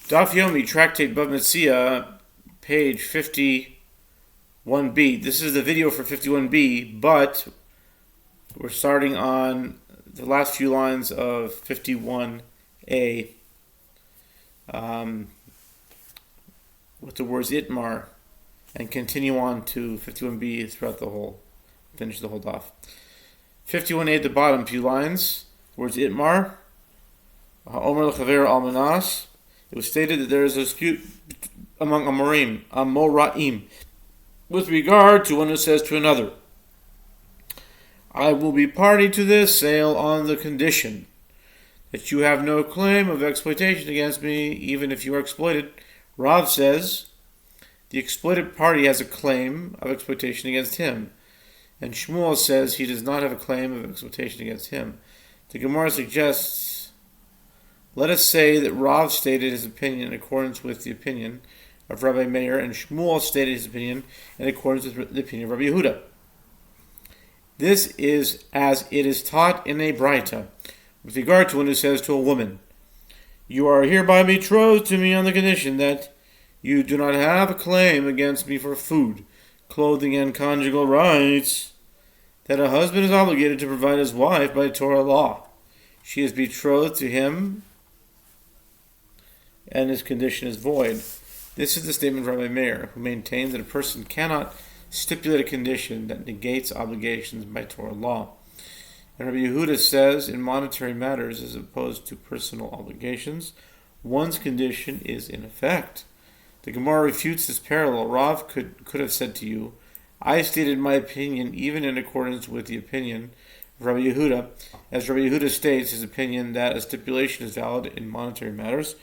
Daf Yomi, Tractate Bava Metzia, page 51b. This is the video for 51b, but we're starting on the last few lines of 51a with the words Itmar, and continue on to 51b throughout the whole, finish the whole Daf. 51a at the bottom, few lines, words Itmar, Omer l'chaver almanas. It was stated that there is a dispute among Amoraim, with regard to one who says to another, I will be party to this sale on the condition that you have no claim of exploitation against me, even if you are exploited. Rav says the exploited party has a claim of exploitation against him, and Shmuel says he does not have a claim of exploitation against him. The Gemara suggests, let us say that Rav stated his opinion in accordance with the opinion of Rabbi Meir, and Shmuel stated his opinion in accordance with the opinion of Rabbi Yehuda. This is as it is taught in a Braita, with regard to one who says to a woman, you are hereby betrothed to me on the condition that you do not have a claim against me for food, clothing, and conjugal rights, that a husband is obligated to provide his wife by Torah law. She is betrothed to him, and his condition is void. This is the statement of Rabbi Meir, who maintains that a person cannot stipulate a condition that negates obligations by Torah law. And Rabbi Yehuda says, in monetary matters as opposed to personal obligations, one's condition is in effect. The Gemara refutes this parallel. Rav could have said to you, I stated my opinion even in accordance with the opinion of Rabbi Yehuda, as Rabbi Yehuda states his opinion that a stipulation is valid in monetary matters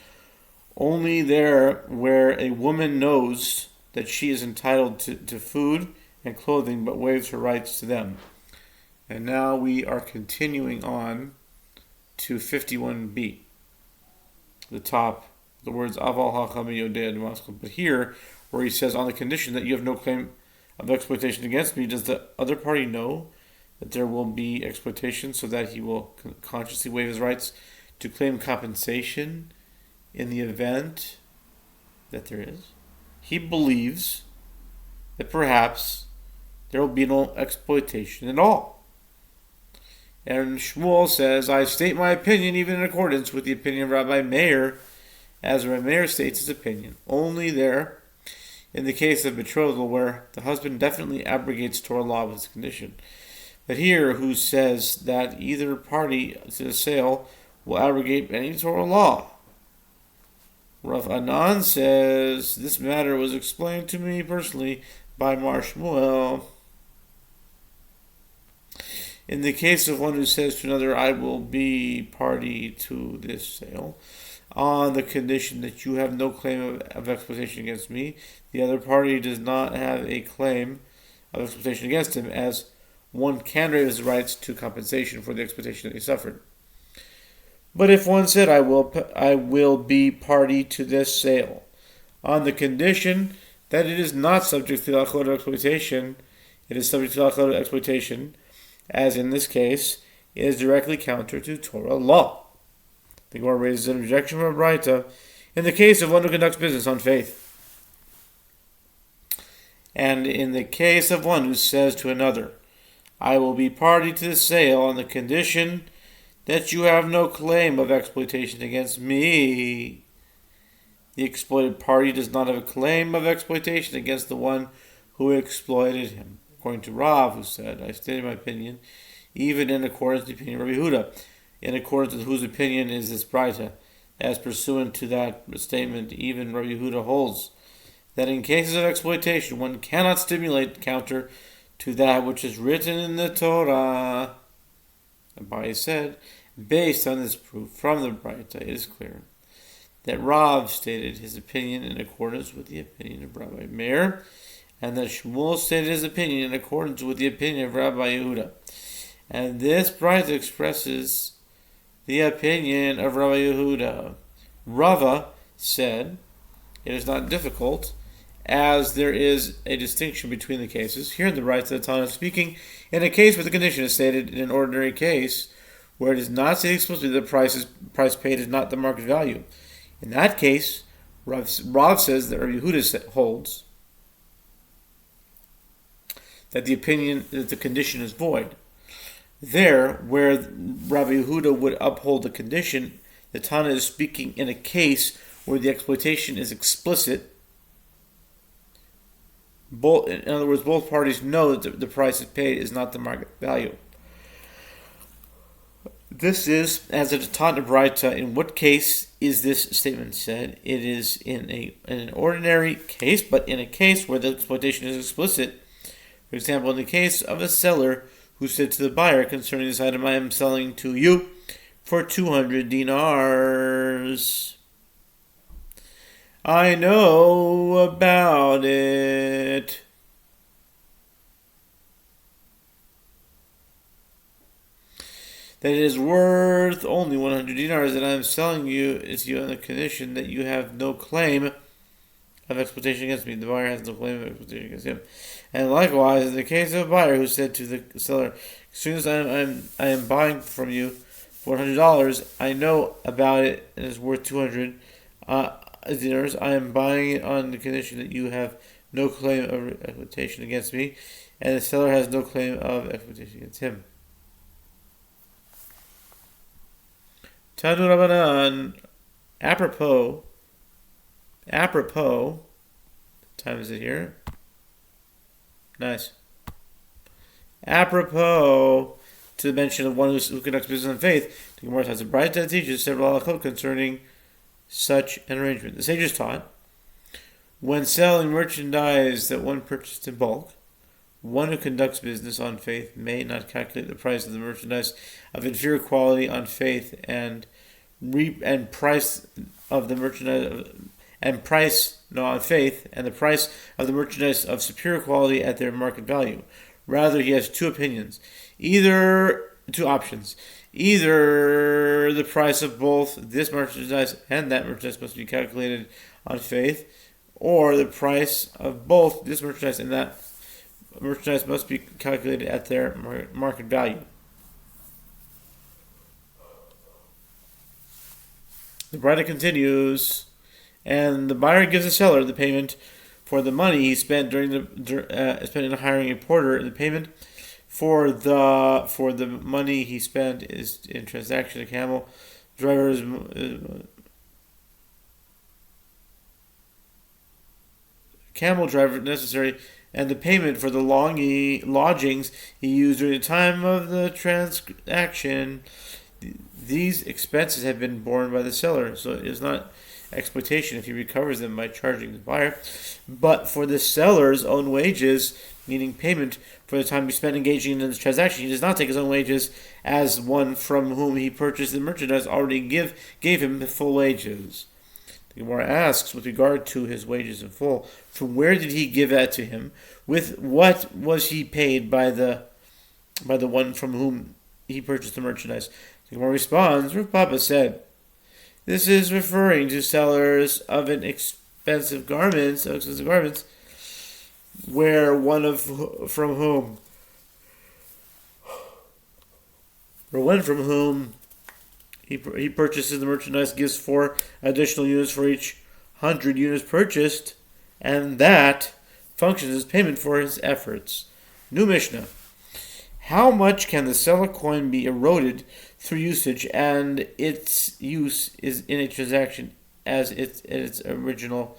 only there where a woman knows that she is entitled to food and clothing but waives her rights to them. And now we are continuing on to 51b. The top, the words Aval Hacham Yodeh Damascus. But here, where he says, on the condition that you have no claim of exploitation against me, does the other party know that there will be exploitation so that he will consciously waive his rights to claim compensation in the event that there is? He believes that perhaps there will be no exploitation at all. And Shmuel says, I state my opinion even in accordance with the opinion of Rabbi Meir, as Rabbi Meir states his opinion. Only there, in the case of betrothal, where the husband definitely abrogates Torah law with his condition. But here, who says that either party to the sale will abrogate any Torah law? Rav Anan says, this matter was explained to me personally by Mar Shmuel. In the case of one who says to another, I will be party to this sale, on the condition that you have no claim of exploitation against me, the other party does not have a claim of exploitation against him, as one can waive his rights to compensation for the exploitation that he suffered. But if one said, I will be party to this sale, on the condition that it is not subject to the halachot of exploitation, it is subject to the halachot of exploitation, as in this case, it is directly counter to Torah law. The Gemara raises an objection from a Braita in the case of one who conducts business on faith, and in the case of one who says to another, I will be party to the sale on the condition that you have no claim of exploitation against me. The exploited party does not have a claim of exploitation against the one who exploited him. According to Rav, who said, I stated my opinion, even in accordance with the opinion of Rabbi Yehuda, in accordance with whose opinion is this Braita, as pursuant to that statement, even Rabbi Yehuda holds that in cases of exploitation, one cannot stimulate counter to that which is written in the Torah. Abai said, based on this proof from the Braita, it is clear that Rav stated his opinion in accordance with the opinion of Rabbi Meir, and that Shmuel stated his opinion in accordance with the opinion of Rabbi Yehuda. And this Braita expresses the opinion of Rabbi Yehuda. Rava said, it is not difficult, as there is a distinction between the cases. Here in the Braita, the Tanna is speaking in a case where the condition is stated in an ordinary case, where it is not stated explicitly that the price paid is not the market value. In that case, Rav says that Rabbi Yehuda holds that the condition is void. There, where Rabbi Yehuda would uphold the condition, the Tana is speaking in a case where the exploitation is explicit. In other words, both parties know that the price is paid is not the market value. This is, as it is taught in Braita, in what case is this statement said? It is in an ordinary case, but in a case where the exploitation is explicit. For example, in the case of a seller who said to the buyer concerning this item, I am selling to you for 200 dinars. I know about it. That it is worth only 100 dinars, that I am selling you on the condition that you have no claim of exploitation against me. The buyer has no claim of exploitation against him. And likewise, in the case of a buyer who said to the seller, as soon as I am buying from you for $100, I know about it and it's worth 200 dinars. I am buying it on the condition that you have no claim of exploitation against me, and the seller has no claim of exploitation against him. Tanu Rabbanan, apropos, what time is it here? Nice. Apropos to the mention of one who conducts business on faith, the Gemara has a Braita that teaches several halachot concerning such an arrangement. The sages taught, when selling merchandise that one purchased in bulk, one who conducts business on faith may not calculate the price of the merchandise of inferior quality on faith and price of the merchandise on faith and the price of the merchandise of superior quality at their market value. Rather, he has two opinions, two options. Either the price of both this merchandise and that merchandise must be calculated on faith, or the price of both this merchandise and that merchandise must be calculated at their market value. The Braita continues, and the buyer gives the seller the payment for the money he spent spent in hiring a porter. The payment for the money he spent is in transaction. A camel driver is necessary, and the payment for the lodgings he used during the time of the transaction. These expenses have been borne by the seller, so it is not exploitation if he recovers them by charging the buyer. But for the seller's own wages, meaning payment for the time he spent engaging in this transaction, he does not take his own wages, as one from whom he purchased the merchandise already gave him the full wages. The Gemara asks, with regard to his wages in full, from where did he give that to him? With what was he paid by the one from whom he purchased the merchandise? The Gemara responds, Rav Papa said, this is referring to sellers of expensive garments, where one from whom he purchases the merchandise gives 4 additional units for each 100 units purchased, and that functions as payment for his efforts. New Mishnah. How much can the seller coin be eroded through usage, and its use is in a transaction as its original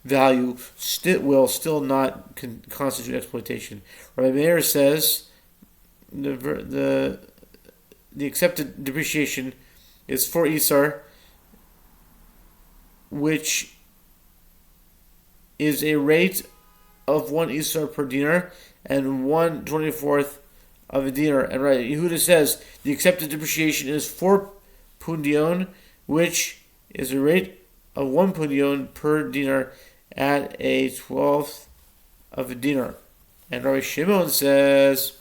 value will still not constitute exploitation? Rabbi Meir says the accepted depreciation is 4 isar, which is a rate of 1 isar per dinar and 1/24 of a dinar. And right, Yehuda says the accepted depreciation is 4 pundion, which is a rate of 1 pundion per dinar at a 12th of a dinar. And Rabbi Shimon says